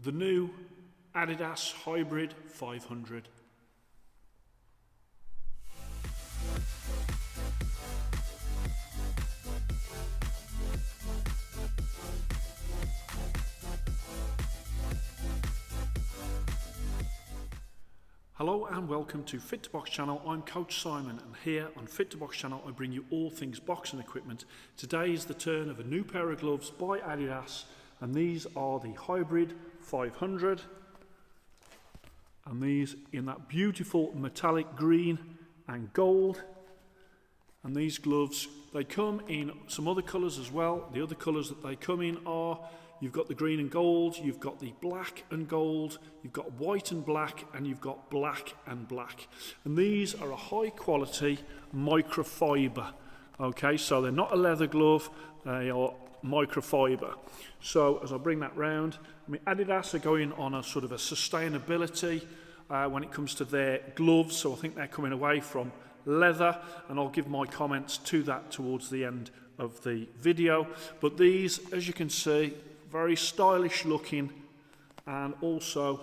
the new Adidas Hybrid 500. Hello and welcome to Fit to Box channel. I'm Coach Simon, and here on Fit to Box channel I bring you all things boxing equipment. Today is the turn of a new pair of gloves by Adidas, and these are the Hybrid 500, and these in that beautiful metallic green and gold. And these gloves, they come in some other colours as well. The other colours that they come in are, you've got the green and gold, you've got the black and gold, you've got white and black, and you've got black and black. And these are a high quality microfiber. Okay, so they're not a leather glove, they are microfiber. So as I bring that round, I mean, Adidas are going on a sort of a sustainability when it comes to their gloves. So I think they're coming away from leather, and I'll give my comments to that towards the end of the video. But these, as you can see, very stylish looking, and also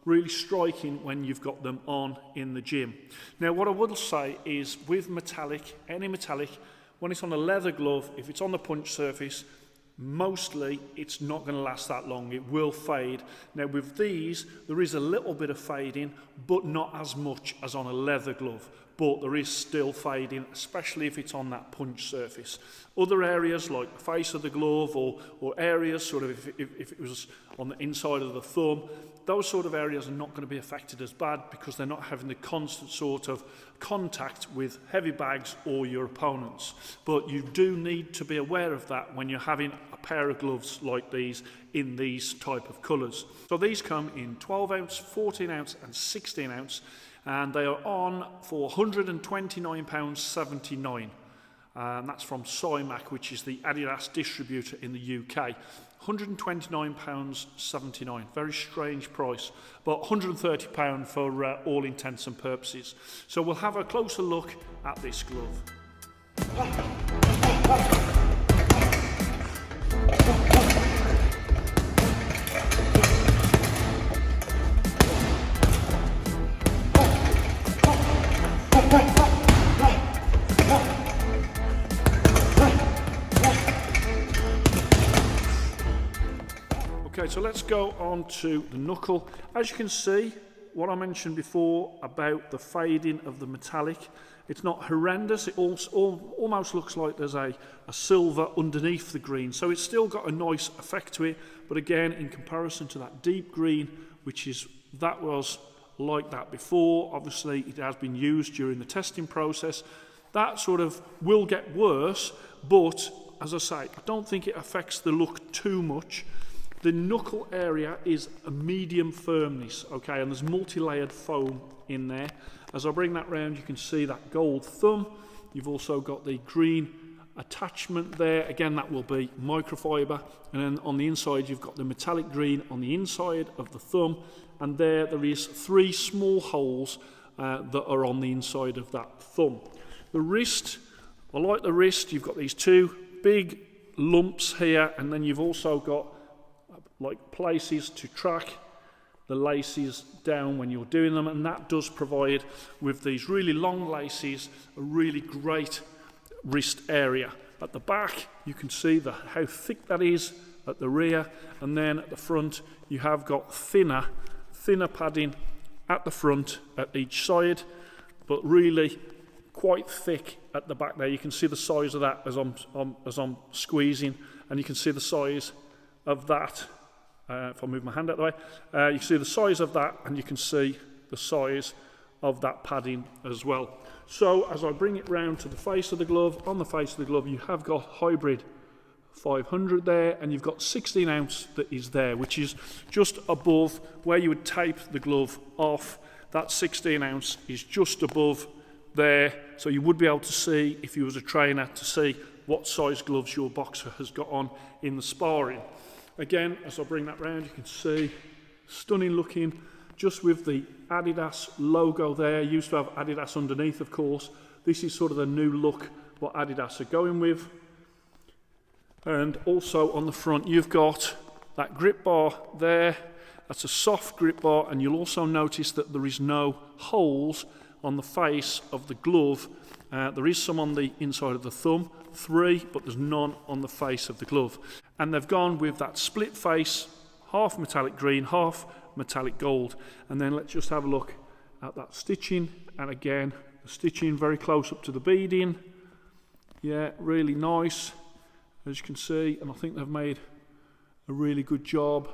really striking when you've got them on in the gym. Now what I will say is, with metallic, any metallic, when it's on a leather glove, if it's on the punch surface, mostly it's not going to last that long. It will fade. Now with these, there is a little bit of fading, but not as much as on a leather glove. But there is still fading, especially if it's on that punch surface. Other areas like the face of the glove, or areas sort of if it was on the inside of the thumb, those sort of areas are not going to be affected as bad because they're not having the constant sort of contact with heavy bags or your opponents. But you do need to be aware of that when you're having a pair of gloves like these in these type of colours. So these come in 12 ounce, 14 ounce and 16 ounce. And they are on for £129.79. And that's from Cymac, which is the Adidas distributor in the UK. £129.79, very strange price, but £130 for all intents and purposes. So we'll have a closer look at this glove. Okay, so let's go on to the knuckle. As you can see, what I mentioned before about the fading of the metallic, it's not horrendous. It almost looks like there's a silver underneath the green. So it's still got a nice effect to it. But again, in comparison to that deep green, that was like that before, obviously it has been used during the testing process. That sort of will get worse, but as I say, I don't think it affects the look too much. The knuckle area is a medium firmness, okay, and there's multi-layered foam in there. As I bring that round, you can see that gold thumb. You've also got the green attachment there. Again, that will be microfiber. And then on the inside, you've got the metallic green on the inside of the thumb. And there is 3 small holes that are on the inside of that thumb. The wrist, I like the wrist. You've got these 2 big lumps here, and then you've also got like places to track the laces down when you're doing them, and that does provide, with these really long laces, a really great wrist area. At the back you can see how thick that is at the rear, and then at the front you have got thinner padding at the front at each side, but really quite thick at the back there. You can see the size of that as I'm squeezing, and you can see the size of that. If I move my hand out of the way, you can see the size of that, and you can see the size of that padding as well. So as I bring it round to the face of the glove, on the face of the glove you have got Hybrid 500 there, and you've got 16 ounce that is there, which is just above where you would tape the glove off. That 16 ounce is just above there, so you would be able to see, if you was a trainer, to see what size gloves your boxer has got on in the sparring. Again, as I bring that round, you can see, stunning looking, just with the Adidas logo there. Used to have Adidas underneath, of course. This is sort of the new look what Adidas are going with. And also on the front, you've got that grip bar there, that's a soft grip bar, and you'll also notice that there is no holes on the face of the glove. There is some on the inside of the thumb, 3, but there's none on the face of the glove. And they've gone with that split face, half metallic green, half metallic gold. And then let's just have a look at that stitching, and again, the stitching very close up to the beading. Yeah, really nice, as you can see, and I think they've made a really good job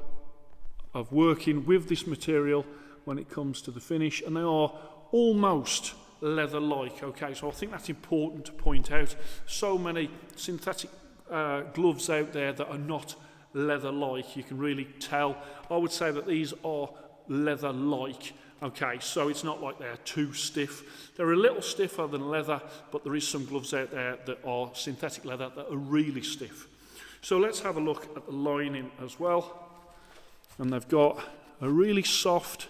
of working with this material when it comes to the finish, and they are almost leather-like. Okay, so I think that's important to point out. So many synthetic gloves out there that are not leather-like. You can really tell. I would say that these are leather-like. Okay, so it's not like they're too stiff. They're a little stiffer than leather, but there is some gloves out there that are synthetic leather that are really stiff. So let's have a look at the lining as well. And they've got a really soft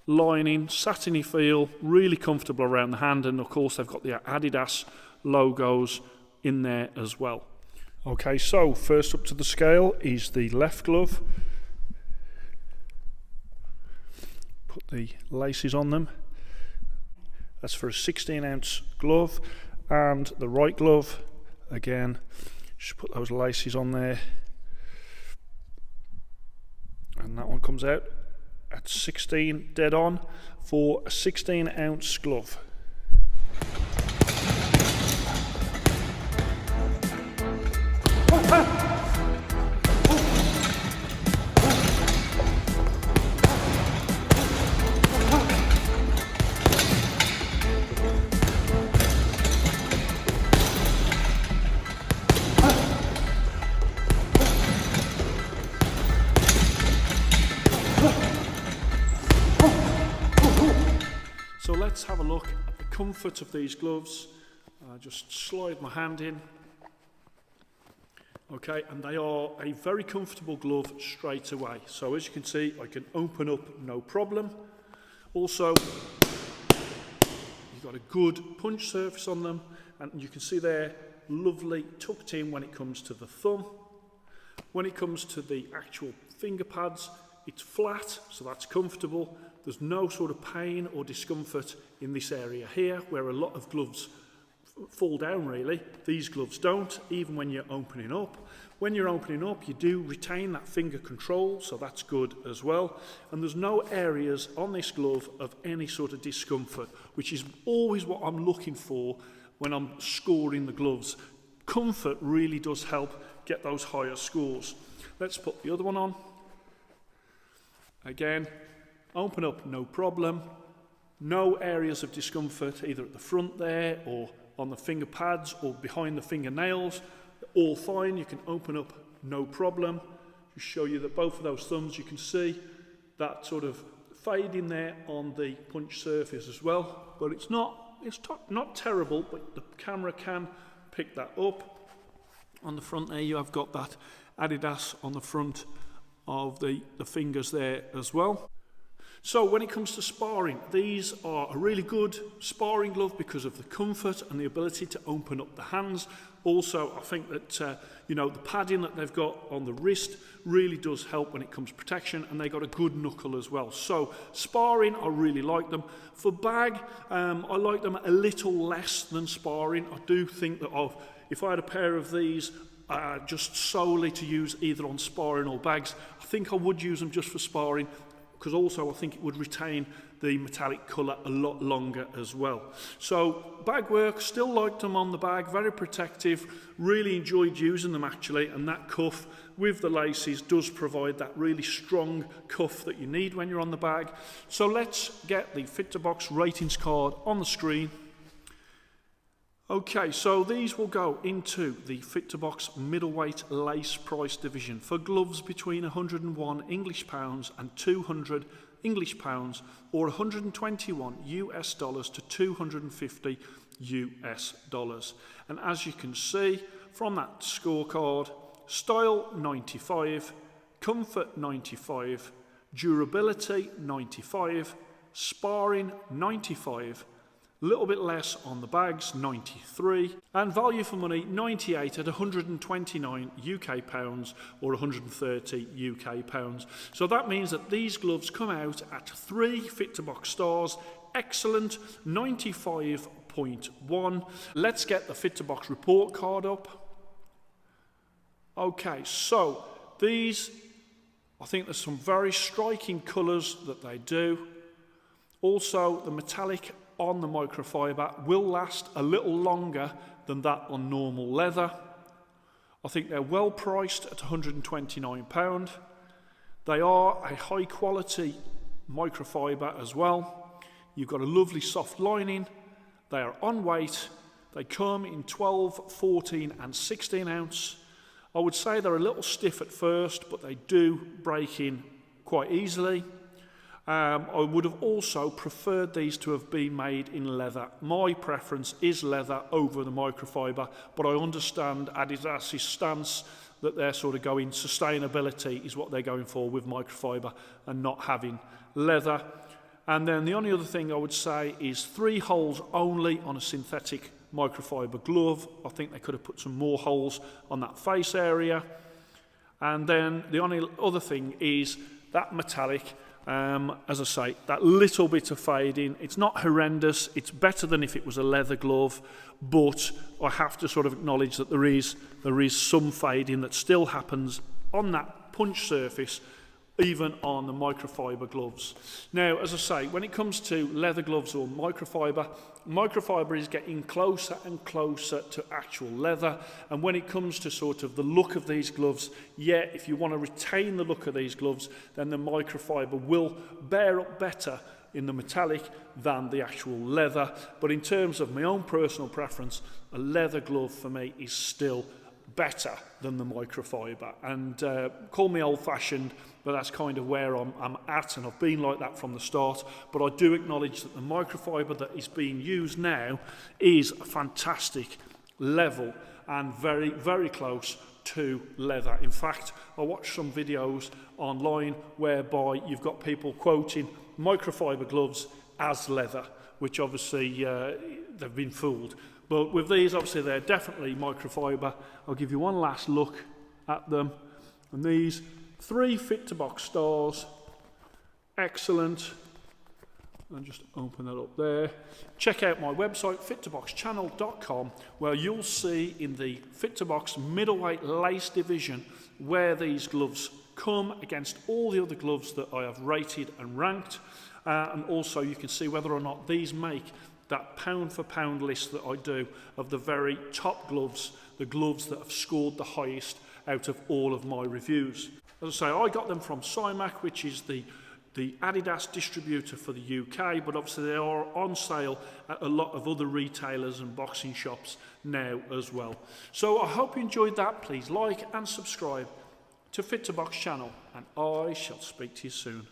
lining, satiny feel, really comfortable around the hand, and of course they've got the Adidas logos in there as well. Okay, so first up to the scale is the left glove. Put the laces on them. That's for a 16-ounce glove. And the right glove, again, just put those laces on there. And that one comes out at 16 dead on for a 16-ounce glove. So let's have a look at the comfort of these gloves. Just slide my hand in. Okay, and they are a very comfortable glove straight away. So as you can see, I can open up no problem. Also, you've got a good punch surface on them, and you can see they're lovely tucked in when it comes to the thumb. When it comes to the actual finger pads, it's flat, so that's comfortable. There's no sort of pain or discomfort in this area here, where a lot of gloves fall down really. These gloves don't, even when you're opening up. When you're opening up, you do retain that finger control, so that's good as well. And there's no areas on this glove of any sort of discomfort, which is always what I'm looking for when I'm scoring the gloves. Comfort really does help get those higher scores. Let's put the other one on. Again, open up no problem. No areas of discomfort either at the front there or on the finger pads or behind the fingernails. All fine, you can open up no problem. Just show you that both of those thumbs, you can see that sort of fade in there on the punch surface as well. But it's not terrible, but the camera can pick that up. On the front there, you have got that Adidas on the front of the fingers there as well. So when it comes to sparring, these are a really good sparring glove because of the comfort and the ability to open up the hands. Also, I think that the padding that they've got on the wrist really does help when it comes to protection, and they got a good knuckle as well. So sparring, I really like them. For bag, I like them a little less than sparring. I do think that if I had a pair of these just solely to use either on sparring or bags, I think I would use them just for sparring, because also I think it would retain the metallic colour a lot longer as well. So bag work, still liked them on the bag, very protective, really enjoyed using them actually, and that cuff with the laces does provide that really strong cuff that you need when you're on the bag. So let's get the Fit to Box ratings card on the screen. Okay, so these will go into the Fit to Box middleweight lace price division for gloves between £101 English and £200 English, or $121 US to $250 US. And as you can see from that scorecard, style 95, comfort 95, durability 95, sparring 95, A little bit less on the bags, 93, and value for money, 98 at 129 UK pounds or 130 UK pounds. So that means that these gloves come out at 3 Fit to Box stars, excellent, 95.1. Let's get the Fit to Box report card up. Okay, so these, I think there's some very striking colours that they do. Also, the metallic on the microfiber will last a little longer than that on normal leather. I think they're well priced at £129. They are a high quality microfiber as well. You've got a lovely soft lining. They are on weight. They come in 12, 14 and 16 ounce. I would say they're a little stiff at first, but they do break in quite easily. I would have also preferred these to have been made in leather. My preference is leather over the microfiber, but I understand Adidas' stance that they're sort of going, sustainability is what they're going for with microfiber and not having leather. And then the only other thing I would say is 3 holes only on a synthetic microfiber glove. I think they could have put some more holes on that face area. And then the only other thing is that metallic. As I say, that little bit of fading, it's not horrendous, it's better than if it was a leather glove, but I have to sort of acknowledge that there is some fading that still happens on that punch surface, even on the microfiber gloves. Now, as I say, when it comes to leather gloves or microfiber is getting closer and closer to actual leather, and when it comes to sort of the look of these gloves, yeah, if you want to retain the look of these gloves, then the microfiber will bear up better in the metallic than the actual leather. But in terms of my own personal preference, a leather glove for me is still better than the microfiber. And call me old-fashioned, but that's kind of where I'm at, and I've been like that from the start. But I do acknowledge that the microfiber that is being used now is a fantastic level and very, very close to leather. In fact, I watched some videos online whereby you've got people quoting microfiber gloves as leather, which obviously they've been fooled. But with these, obviously, they're definitely microfiber. I'll give you one last look at them. And these 3 Fit to Box stars, excellent. And just open that up there. Check out my website, fit2boxchannel.com, where you'll see in the Fit to Box middleweight lace division where these gloves come against all the other gloves that I have rated and ranked. And also you can see whether or not these make that pound for pound list that I do of the very top gloves, the gloves that have scored the highest out of all of my reviews. As I say, I got them from Cymac, which is the Adidas distributor for the UK, but obviously they are on sale at a lot of other retailers and boxing shops now as well. So I hope you enjoyed that. Please like and subscribe to Fit to Box channel, and I shall speak to you soon.